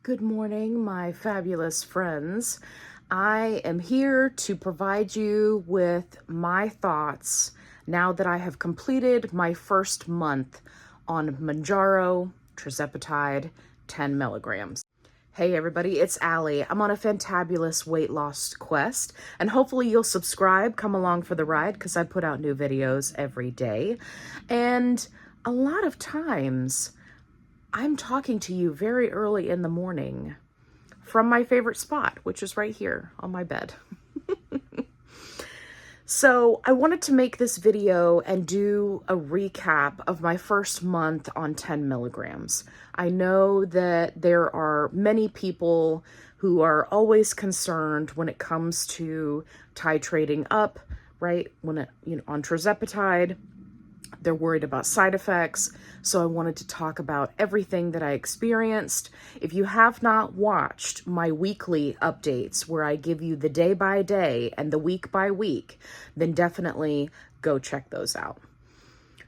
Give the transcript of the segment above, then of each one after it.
Good morning, my fabulous friends. I am here to provide you with my thoughts now that I have completed my first month on Mounjaro Tirzepatide 10 milligrams. Hey everybody, it's Allie. I'm on a fantabulous weight loss quest, and hopefully you'll subscribe, come along for the ride, because I put out new videos every day. And a lot of times, I'm talking to you very early in the morning from my favorite spot, which is right here on my bed. So I wanted to make this video and do a recap of my first month on 10 milligrams. I know that there are many people who are always concerned when it comes to titrating up, right? On Tirzepatide, they're worried about side effects. So I wanted to talk about everything that I experienced. If you have not watched my weekly updates where I give you the day by day and the week by week, then definitely go check those out.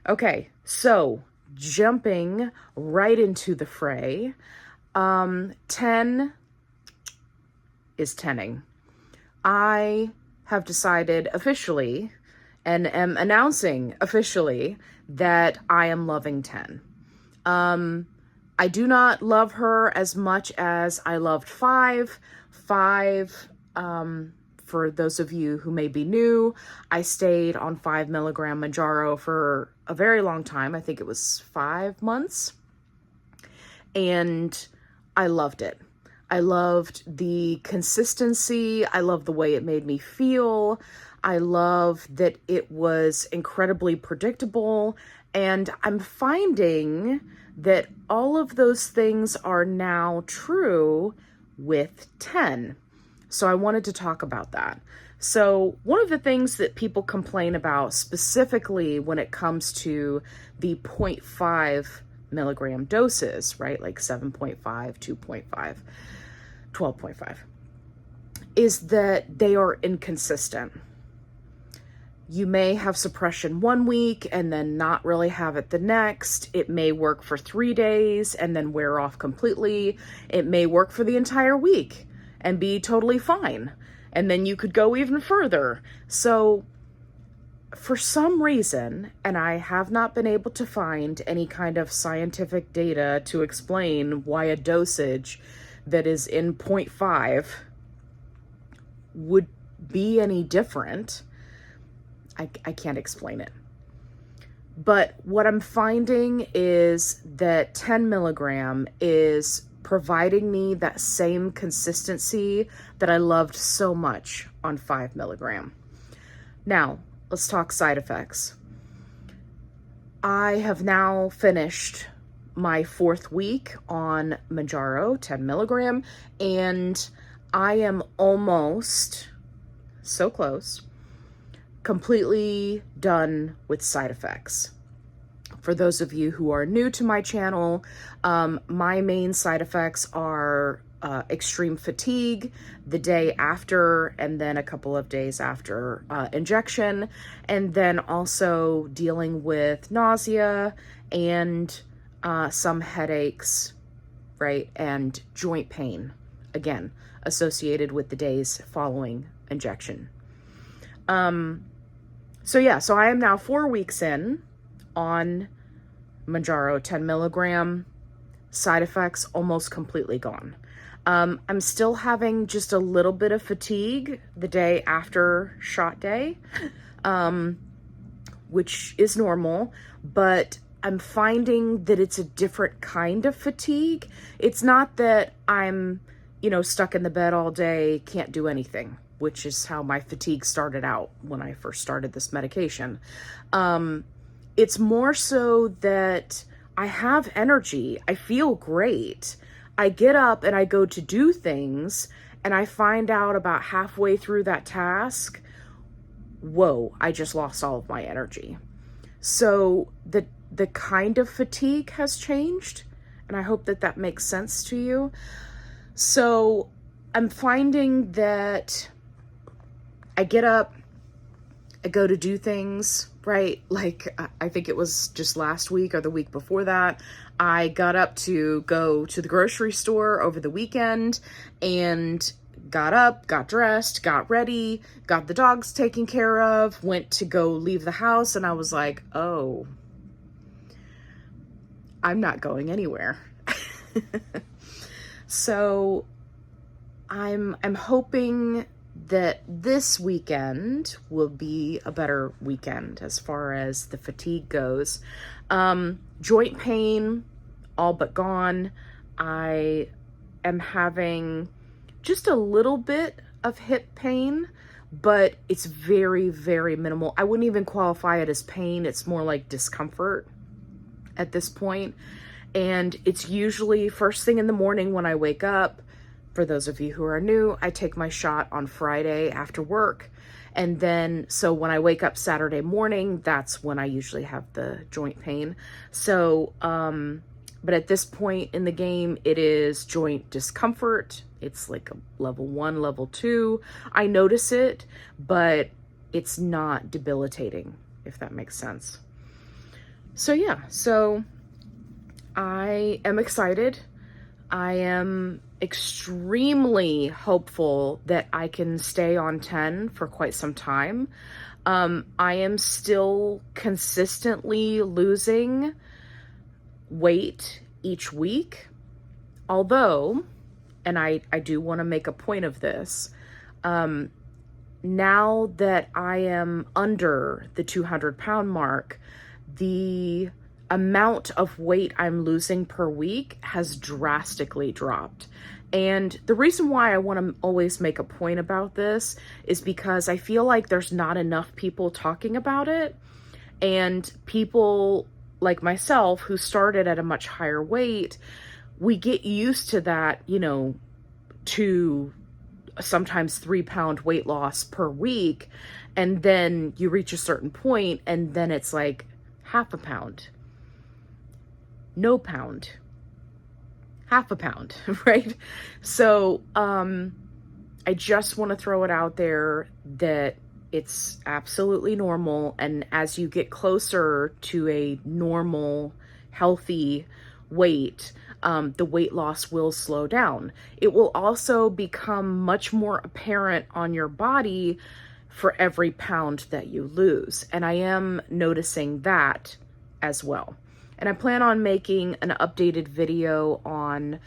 Okay, so jumping right into the fray, 10 is 10ing. I have decided officially and am announcing officially that I am loving 10. I do not love her as much as I loved 5. 5, for those of you who may be new, I stayed on 5 milligram Mounjaro for a very long time. I think it was 5 months. And I loved it. I loved the consistency. I loved the way it made me feel. I love that it was incredibly predictable, and I'm finding that all of those things are now true with 10. So I wanted to talk about that. So one of the things that people complain about specifically when it comes to the 0.5 milligram doses, right? Like 7.5, 2.5, 12.5, is that they are inconsistent. You may have suppression one week and then not really have it the next. It may work for 3 days and then wear off completely. It may work for the entire week and be totally fine. And then you could go even further. So for some reason, and I have not been able to find any kind of scientific data to explain why a dosage that is in 0.5 would be any different. I can't explain it. But what I'm finding is that 10 milligram is providing me that same consistency that I loved so much on 5 milligram. Now, let's talk side effects. I have now finished my 4th week on Mounjaro 10 milligram, and I am almost so close, completely done with side effects. For those of you who are new to my channel, my main side effects are extreme fatigue the day after, and then a couple of days after injection, and then also dealing with nausea and some headaches, right, and joint pain, again, associated with the days following injection. So I am now 4 weeks in on Mounjaro 10 milligram, side effects almost completely gone. I'm still having just a little bit of fatigue the day after shot day, which is normal, but I'm finding that it's a different kind of fatigue. It's not that I'm, stuck in the bed all day, can't do anything, which is how my fatigue started out when I first started this medication. It's more so that I have energy. I feel great. I get up and I go to do things, and I find out about halfway through that task, whoa, I just lost all of my energy. So the kind of fatigue has changed, and I hope that makes sense to you. So I'm finding that I get up, I go to do things, right? Like, I think it was just last week or the week before that, I got up to go to the grocery store over the weekend and got up, got dressed, got ready, got the dogs taken care of, went to go leave the house, and I was like, oh, I'm not going anywhere. So I'm hoping that this weekend will be a better weekend as far as the fatigue goes. Joint pain, all but gone. I am having just a little bit of hip pain, but it's very, very minimal. I wouldn't even qualify it as pain. It's more like discomfort at this point. And it's usually first thing in the morning when I wake up. For those of you who are new, I take my shot on Friday after work. And then, so when I wake up Saturday morning, that's when I usually have the joint pain. So, but at this point in the game, it is joint discomfort. It's like a level 1, level 2. I notice it, but it's not debilitating, if that makes sense. So yeah, so I am excited. I am extremely hopeful that I can stay on 10 for quite some time. I am still consistently losing weight each week, although, and I do want to make a point of this, now that I am under the 200-pound mark, the amount of weight I'm losing per week has drastically dropped. And the reason why I want to always make a point about this is because I feel like there's not enough people talking about it. And people like myself who started at a much higher weight, we get used to that, you know, 2, sometimes 3-pound weight loss per week. And then you reach a certain point and then it's like half a pound, no pound, half a pound, right? So I just want to throw it out there that it's absolutely normal. And as you get closer to a normal, healthy weight, the weight loss will slow down. It will also become much more apparent on your body for every pound that you lose. And I am noticing that as well. And I plan on making an updated video on,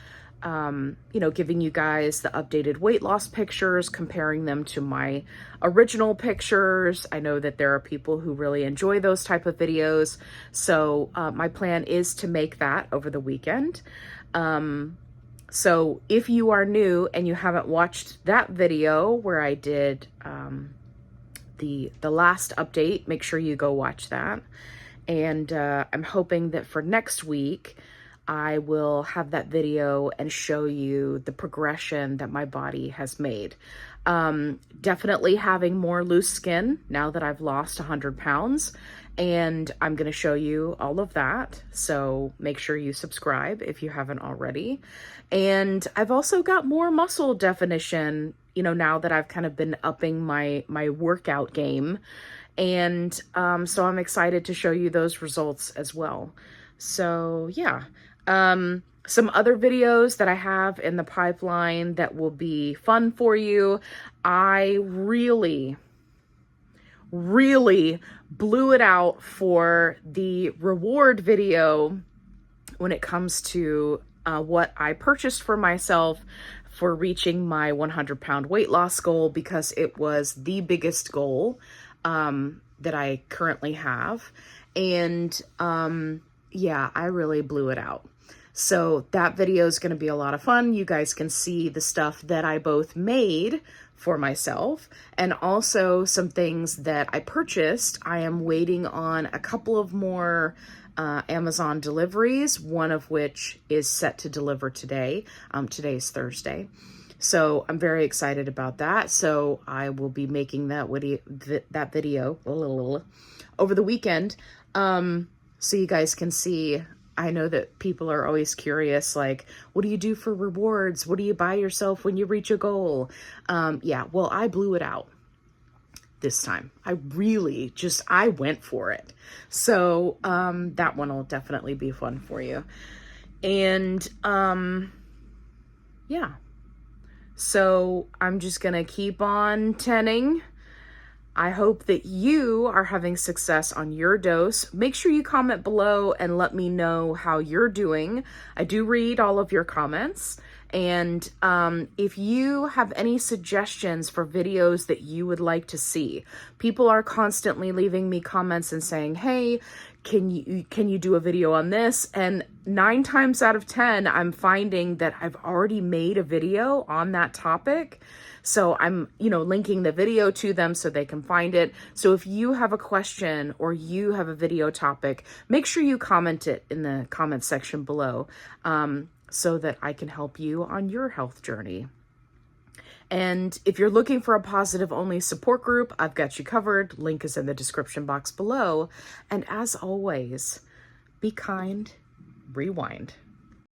you know, giving you guys the updated weight loss pictures, comparing them to my original pictures. I know that there are people who really enjoy those type of videos. So my plan is to make that over the weekend. So if you are new and you haven't watched that video where I did the last update, make sure you go watch that. And I'm hoping that for next week, I will have that video and show you the progression that my body has made. Definitely having more loose skin now that I've lost 100 pounds. And I'm going to show you all of that. So make sure you subscribe if you haven't already. And I've also got more muscle definition, you know, now that I've kind of been upping my workout game. And so I'm excited to show you those results as well. So yeah, some other videos that I have in the pipeline that will be fun for you. I really blew it out for the reward video when it comes to what I purchased for myself for reaching my 100-pound weight loss goal, because it was the biggest goal that I currently have. And yeah, I really blew it out. So that video is going to be a lot of fun. You guys can see the stuff that I both made for myself and also some things that I purchased. I am waiting on a couple of more Amazon deliveries, one of which is set to deliver today. Today's Thursday. So I'm very excited about that. So I will be making that video over the weekend. So you guys can see. I know that people are always curious, like, what do you do for rewards? What do you buy yourself when you reach a goal? Yeah, well, I blew it out. this time. I went for it. So that one will definitely be fun for you. And yeah. So I'm just going to keep on tenning. I hope that you are having success on your dose. Make sure you comment below and let me know how you're doing. I do read all of your comments. And if you have any suggestions for videos that you would like to see, people are constantly leaving me comments and saying, hey, can you do a video on this? And 9 times out of 10, I'm finding that I've already made a video on that topic. So I'm, linking the video to them so they can find it. So if you have a question or you have a video topic, make sure you comment it in the comment section below so that I can help you on your health journey. And if you're looking for a positive only support group, I've got you covered. Link is in the description box below. And as always, be kind, rewind.